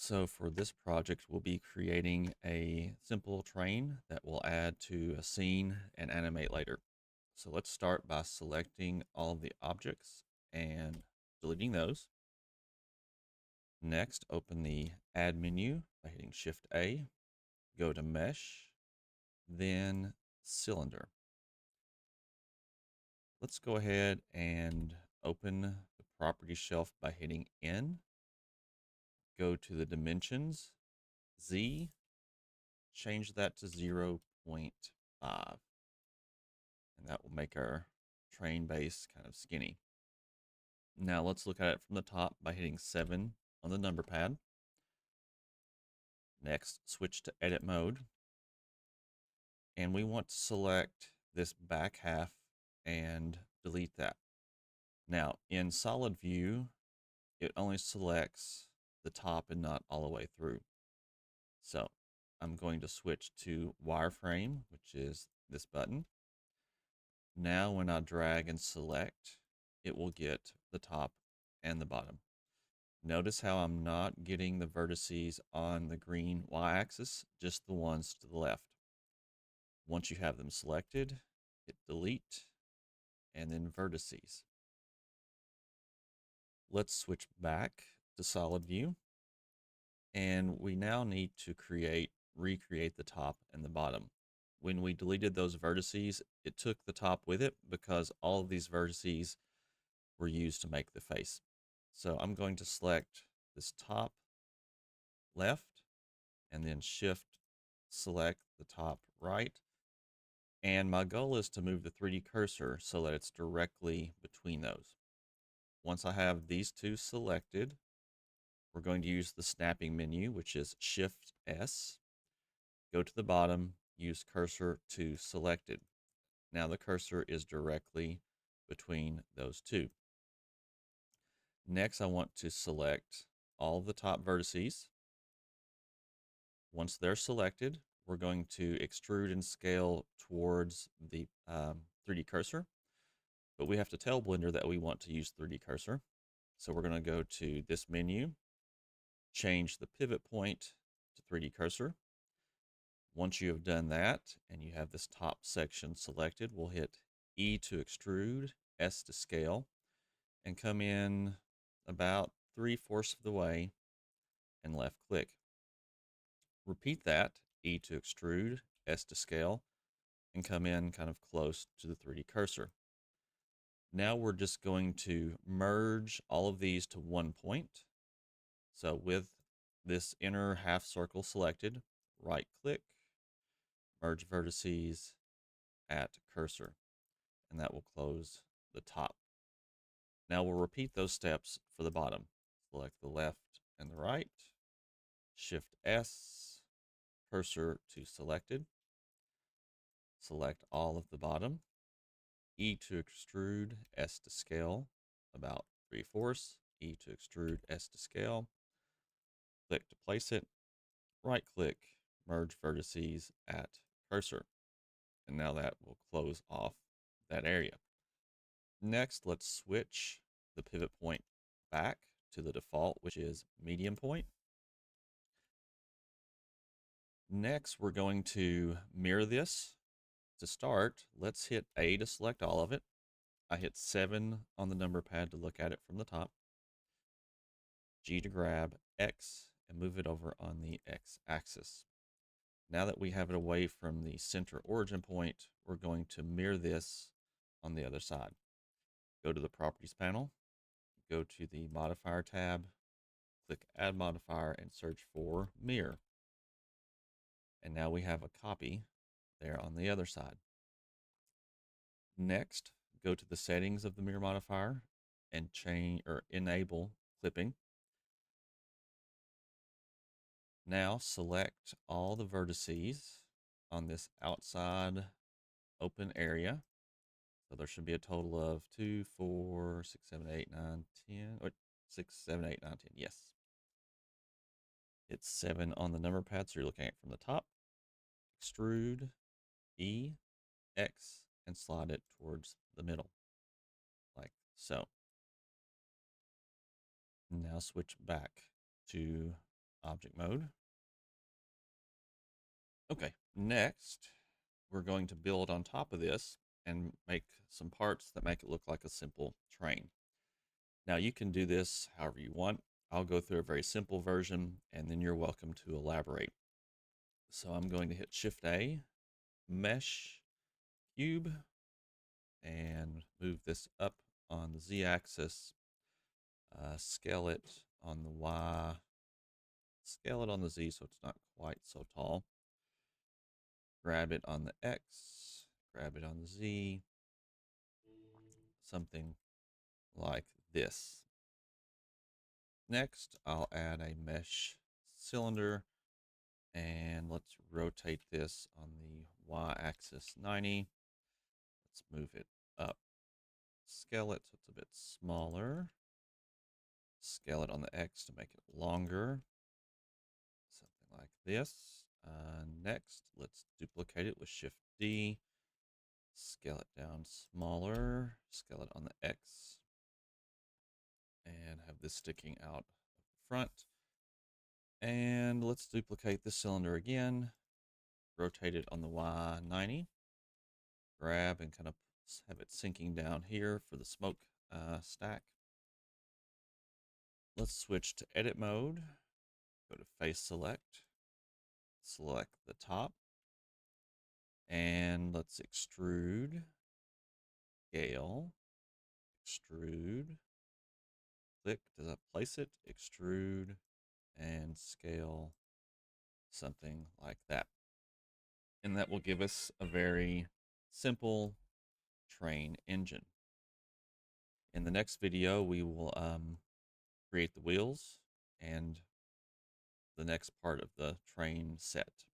So for this project, we'll be creating a simple train that we'll add to a scene and animate later. So let's start by selecting all of the objects and deleting those. Next, open the Add menu by hitting Shift A, go to Mesh, then Cylinder. Let's go ahead and open the property shelf by hitting N, go to the dimensions, Z, change that to 0.5. And that will make our train base kind of skinny. Now let's look at it from the top by hitting 7 on the number pad. Next, switch to edit mode. And we want to select this back half and delete that. Now in solid view, it only selects the top and not all the way through. So I'm going to switch to wireframe, which is this button. Now when I drag and select, it will get the top and the bottom. Notice how I'm not getting the vertices on the green y-axis, just the ones to the left. Once you have them selected, hit delete and then vertices. Let's switch back to solid view. And we now need to recreate the top and the bottom. When we deleted those vertices, it took the top with it because all of these vertices were used to make the face. So I'm going to select this top left and then shift select the top right. And my goal is to move the 3D cursor so that it's directly between those. Once I have these two selected, we're going to use the snapping menu, which is Shift S. Go to the bottom, use cursor to selected. Now the cursor is directly between those two. Next, I want to select all of the top vertices. Once they're selected, we're going to extrude and scale towards the 3D cursor, but we have to tell Blender that we want to use 3D cursor. So we're going to go to this menu, change the pivot point to 3D cursor. Once you have done that and you have this top section selected, we'll hit E to extrude, S to scale, and come in about 3/4 of the way and left click. Repeat that, E to extrude, S to scale, and come in kind of close to the 3D cursor. Now we're just going to merge all of these to one point. So with this inner half circle selected, right click, merge vertices at cursor, and that will close the top. Now we'll repeat those steps for the bottom. Select the left and the right, Shift S, cursor to selected, select all of the bottom, E to extrude, S to scale, about 3/4, E to extrude, S to scale, click to place it, right click, merge vertices at cursor. And now that will close off that area. Next, let's switch the pivot point back to the default, which is medium point. Next, we're going to mirror this. To start, let's hit A to select all of it. I hit 7 on the number pad to look at it from the top. G to grab X and move it over on the X axis. Now that we have it away from the center origin point, we're going to mirror this on the other side. Go to the Properties panel, go to the Modifier tab, click Add Modifier, and search for Mirror. And now we have a copy there on the other side. Next, go to the settings of the mirror modifier and change or enable clipping. Now select all the vertices on this outside open area. So there should be a total of 2, 4, 6, 7, 8, 9, 10, or 6, 7, 8, 9, 10. Yes. It's 7 on the number pad, so you're looking at it from the top. Extrude, E, X, and slide it towards the middle, like so. Now switch back to object mode. Okay, next we're going to build on top of this and make some parts that make it look like a simple train. Now you can do this however you want. I'll go through a very simple version and then you're welcome to elaborate. So I'm going to hit Shift A, Mesh, Cube, and move this up on the Z axis, scale it on the Y, scale it on the Z so it's not quite so tall. Grab it on the X, grab it on the Z, something like this. Next, I'll add a mesh cylinder and let's rotate this on the Y-axis 90. Let's move it up, scale it so it's a bit smaller. Scale it on the X to make it longer, something like this. Next, let's duplicate it with Shift D. Scale it down smaller, scale it on the X, and have this sticking out front. And let's duplicate the cylinder again, rotate it on the Y90, grab and kind of have it sinking down here for the smoke stack. Let's switch to edit mode, go to face select, select the top, and let's extrude, scale, extrude, click to place it, extrude, and scale, something like that. And that will give us a very simple train engine. In the next video, we will create the wheels and the next part of the train set.